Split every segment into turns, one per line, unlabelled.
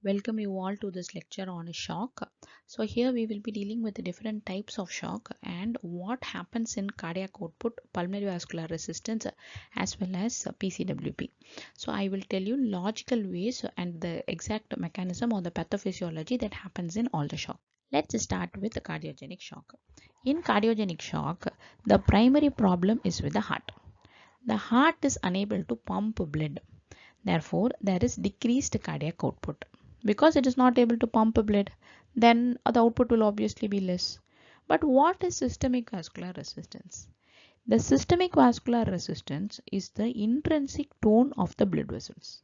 Welcome you all to this lecture on shock. So here we will be dealing with the different types of shock and what happens in cardiac output, pulmonary vascular resistance as well as PCWP. So I will tell you logical ways and the exact mechanism or the pathophysiology that happens in all the shock. Let's start with the cardiogenic shock. In cardiogenic shock, the primary problem is with the heart. The heart is unable to pump blood. Therefore, there is decreased cardiac output. Because it is not able to pump blood, then the output will obviously be less. But what is systemic vascular resistance? The systemic vascular resistance is the intrinsic tone of the blood vessels.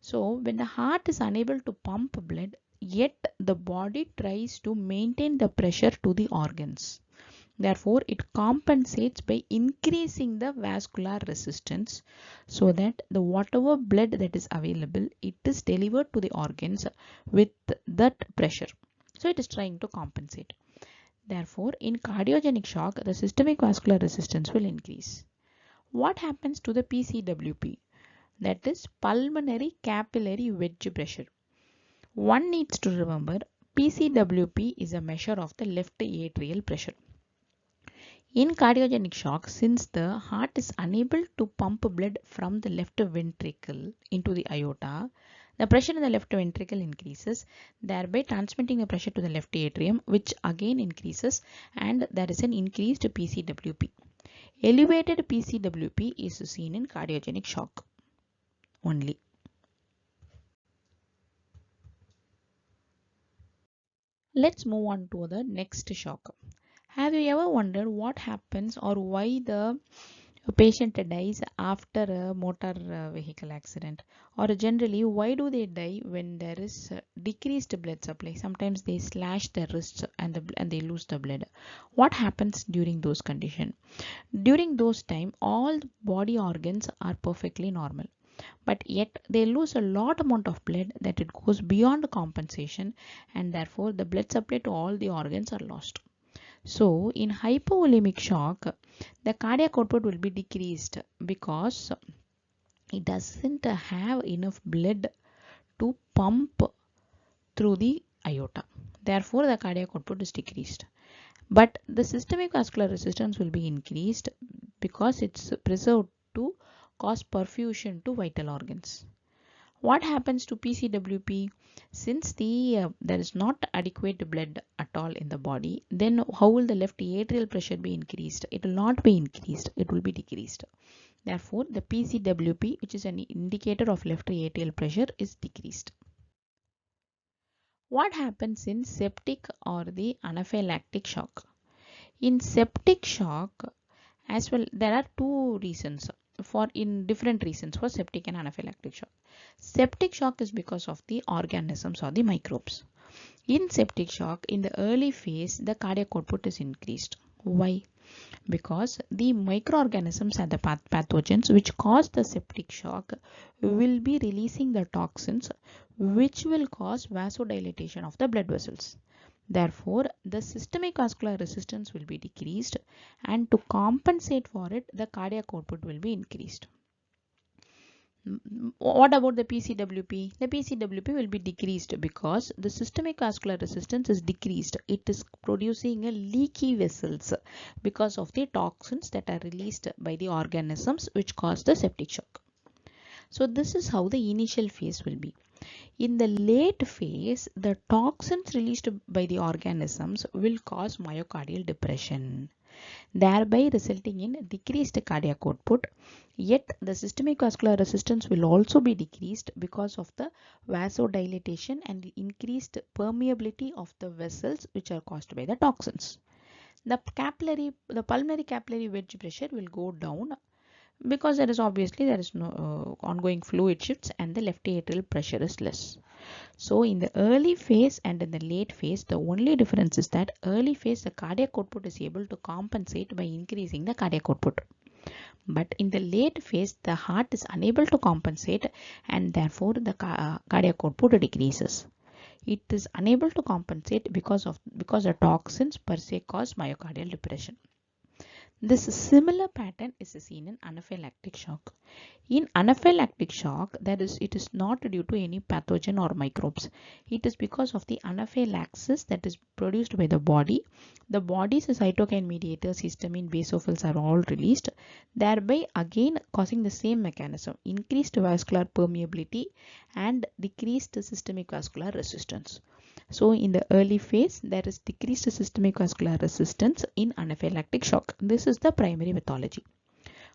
So, when the heart is unable to pump blood, yet the body tries to maintain the pressure to the organs. Therefore, it compensates by increasing the vascular resistance so that the whatever blood that is available, it is delivered to the organs with that pressure. So, it is trying to compensate. Therefore, in cardiogenic shock, the systemic vascular resistance will increase. What happens to the PCWP? That is pulmonary capillary wedge pressure. One needs to remember PCWP is a measure of the left atrial pressure. In cardiogenic shock, since the heart is unable to pump blood from the left ventricle into the aorta, the pressure in the left ventricle increases, thereby transmitting the pressure to the left atrium, which again increases, and there is an increased PCWP. Elevated PCWP is seen in cardiogenic shock only. Let's move on to the next shock. Have you ever wondered what happens or why the patient dies after a motor vehicle accident, or generally why do they die when there is decreased blood supply? Sometimes they slash their wrists and they lose the blood. What happens during those conditions? During those time, all body organs are perfectly normal, but yet they lose a lot amount of blood that it goes beyond compensation, and therefore the blood supply to all the organs are lost. So in hypovolemic shock, the cardiac output will be decreased because it doesn't have enough blood to pump through the aorta. Therefore, the cardiac output is decreased. But the systemic vascular resistance will be increased because it's preserved to cause perfusion to vital organs. What happens to PCWP? Since there is not adequate blood at all in the body, then how will the left atrial pressure be increased? It will not be increased, it will be decreased. Therefore, the PCWP, which is an indicator of left atrial pressure, is decreased. What happens in septic or the anaphylactic shock? In septic shock, as well, there are two reasons in different reasons for septic and anaphylactic shock. Septic shock is because of the organisms or the microbes. In septic shock, in the early phase, the cardiac output is increased. Why? Because the microorganisms and the pathogens which cause the septic shock will be releasing the toxins which will cause vasodilation of the blood vessels. Therefore, the systemic vascular resistance will be decreased, and to compensate for it, the cardiac output will be increased. What about the PCWP? The PCWP will be decreased because the systemic vascular resistance is decreased. It is producing a leaky vessels because of the toxins that are released by the organisms which cause the septic shock. So this is how the initial phase will be. In the late phase, the toxins released by the organisms will cause myocardial depression, thereby resulting in decreased cardiac output. Yet the systemic vascular resistance will also be decreased because of the vasodilatation and the increased permeability of the vessels which are caused by the toxins. The pulmonary capillary wedge pressure will go down because there is no ongoing fluid shifts and the left atrial pressure is less. So in the early phase and in the late phase, the only difference is that early phase the cardiac output is able to compensate by increasing the cardiac output. But in the late phase, the heart is unable to compensate, and therefore the cardiac output decreases. It is unable to compensate because the toxins per se cause myocardial depression. This similar pattern is seen in anaphylactic shock. In anaphylactic shock, it is not due to any pathogen or microbes. It is because of the anaphylaxis that is produced by the body. The body's cytokine mediators, histamine, basophils are all released, thereby again causing the same mechanism: increased vascular permeability and decreased systemic vascular resistance. So in the early phase, there is decreased systemic vascular resistance in anaphylactic shock. This is the primary pathology.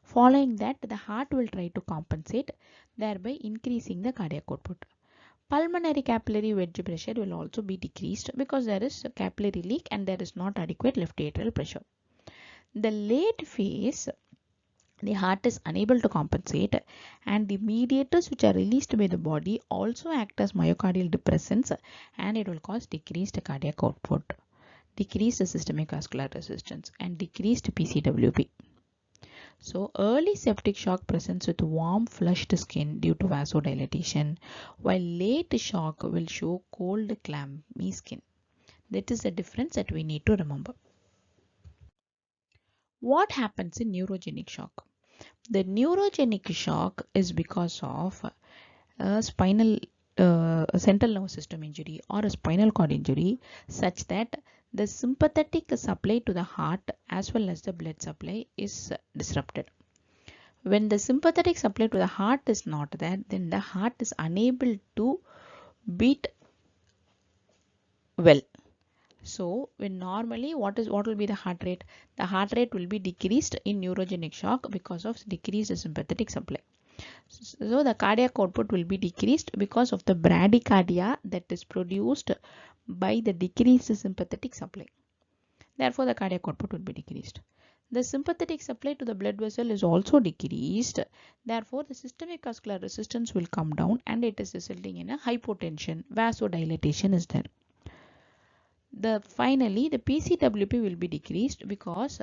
Following that, the heart will try to compensate, thereby increasing the cardiac output. Pulmonary capillary wedge pressure will also be decreased because there is a capillary leak and there is not adequate left atrial pressure. The late phase, the heart is unable to compensate, and the mediators which are released by the body also act as myocardial depressants, and it will cause decreased cardiac output, decreased systemic vascular resistance, and decreased PCWP. So early septic shock presents with warm flushed skin due to vasodilatation, while late shock will show cold clammy skin. That is the difference that we need to remember. What happens in neurogenic shock? The neurogenic shock is because of a central nervous system injury or a spinal cord injury, such that the sympathetic supply to the heart as well as the blood supply is disrupted. When the sympathetic supply to the heart is not there, then the heart is unable to beat well. So when normally what will be the heart rate? The heart rate will be decreased in neurogenic shock because of decreased sympathetic supply. So the cardiac output will be decreased because of the bradycardia that is produced by the decreased sympathetic supply. Therefore, the cardiac output will be decreased. The sympathetic supply to the blood vessel is also decreased. Therefore, the systemic vascular resistance will come down and it is resulting in a hypotension. Vasodilatation is there. Finally, the PCWP will be decreased because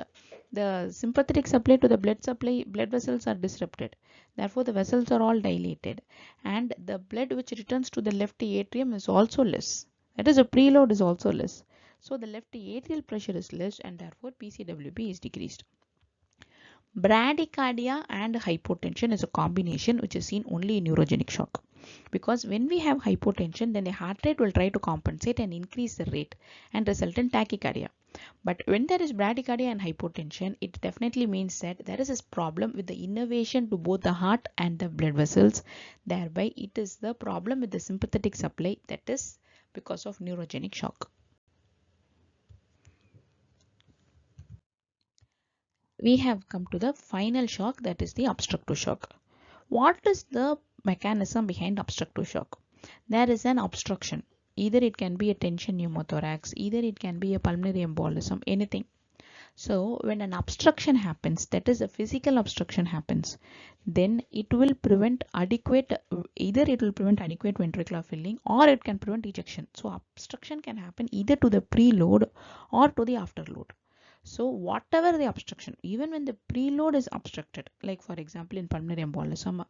the sympathetic supply to the blood vessels are disrupted. Therefore, the vessels are all dilated and the blood which returns to the left atrium is also less. That is, the preload is also less. So, the left atrial pressure is less and therefore PCWP is decreased. Bradycardia and hypotension is a combination which is seen only in neurogenic shock. Because when we have hypotension, then the heart rate will try to compensate and increase the rate and result in tachycardia. But when there is bradycardia and hypotension, it definitely means that there is a problem with the innervation to both the heart and the blood vessels. Thereby, it is the problem with the sympathetic supply, that is because of neurogenic shock. We have come to the final shock, that is the obstructive shock. What is the mechanism behind obstructive shock? There is an obstruction. Either it can be a tension pneumothorax, either it can be a pulmonary embolism, anything. So when an obstruction happens, that is a physical obstruction happens, then it will prevent adequate ventricular filling or it can prevent ejection. So obstruction can happen either to the preload or to the afterload. So whatever the obstruction, even when the preload is obstructed, like for example in pulmonary embolism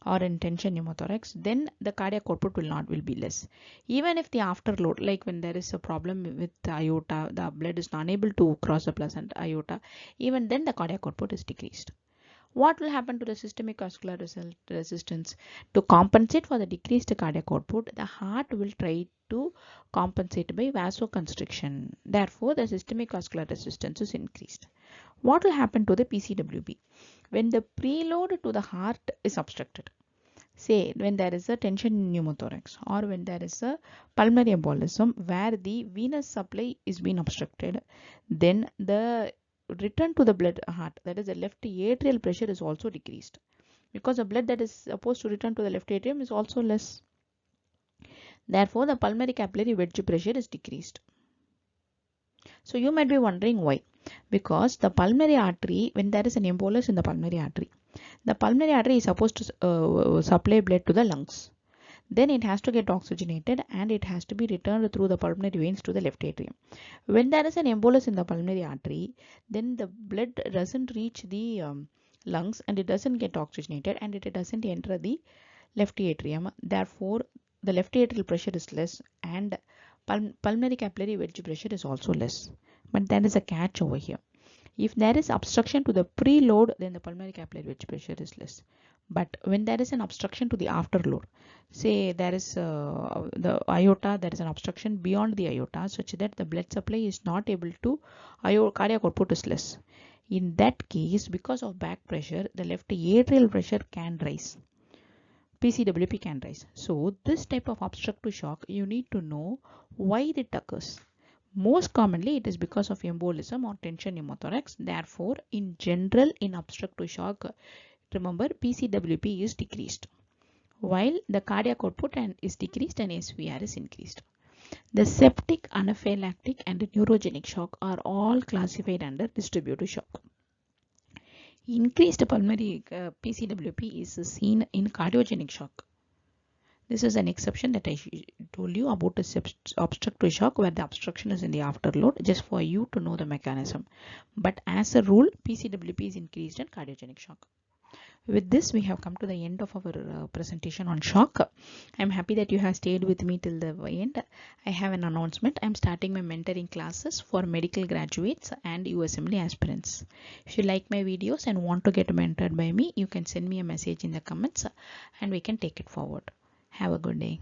or in tension pneumothorax, then the cardiac output will be less. Even if the afterload, like when there is a problem with the aorta, the blood is unable to cross the placenta aorta, even then the cardiac output is decreased. What will happen to the systemic vascular resistance? To compensate for the decreased cardiac output, the heart will try to compensate by vasoconstriction. Therefore, the systemic vascular resistance is increased. What will happen to the PCWP? When the preload to the heart is obstructed, say when there is a tension pneumothorax or when there is a pulmonary embolism where the venous supply is being obstructed, then the return to the blood heart, that is the left atrial pressure, is also decreased because the blood that is supposed to return to the left atrium is also less. Therefore, the pulmonary capillary wedge pressure is decreased. So you might be wondering why. Because the pulmonary artery, when there is an embolus in the pulmonary artery is supposed to supply blood to the lungs. Then it has to get oxygenated and it has to be returned through the pulmonary veins to the left atrium. When there is an embolus in the pulmonary artery, then the blood doesn't reach the lungs and it doesn't get oxygenated and it doesn't enter the left atrium. Therefore, the left atrial pressure is less and pulmonary capillary wedge pressure is also less. But there is a catch over here. If there is obstruction to the preload, then the pulmonary capillary wedge pressure is less. But when there is an obstruction to the afterload, say there is the aorta, there is an obstruction beyond the aorta such that the blood supply is not able to, cardiac output is less. In that case, because of back pressure, the left atrial pressure can rise. PCWP can rise. So this type of obstructive shock, you need to know why it occurs. Most commonly, it is because of embolism or tension pneumothorax. Therefore, in general, in obstructive shock, remember PCWP is decreased, while the cardiac output is decreased and SVR is increased. The septic, anaphylactic, and neurogenic shock are all classified under distributive shock. Increased pulmonary PCWP is seen in cardiogenic shock. This is an exception that I told you about the obstructive shock, where the obstruction is in the afterload, just for you to know the mechanism. But as a rule, PCWP is increased in cardiogenic shock. With this, we have come to the end of our presentation on shock. I'm happy that you have stayed with me till the end. I have an announcement. I'm starting my mentoring classes for medical graduates and USMLE aspirants. If you like my videos and want to get mentored by me, you can send me a message in the comments and we can take it forward. Have a good day.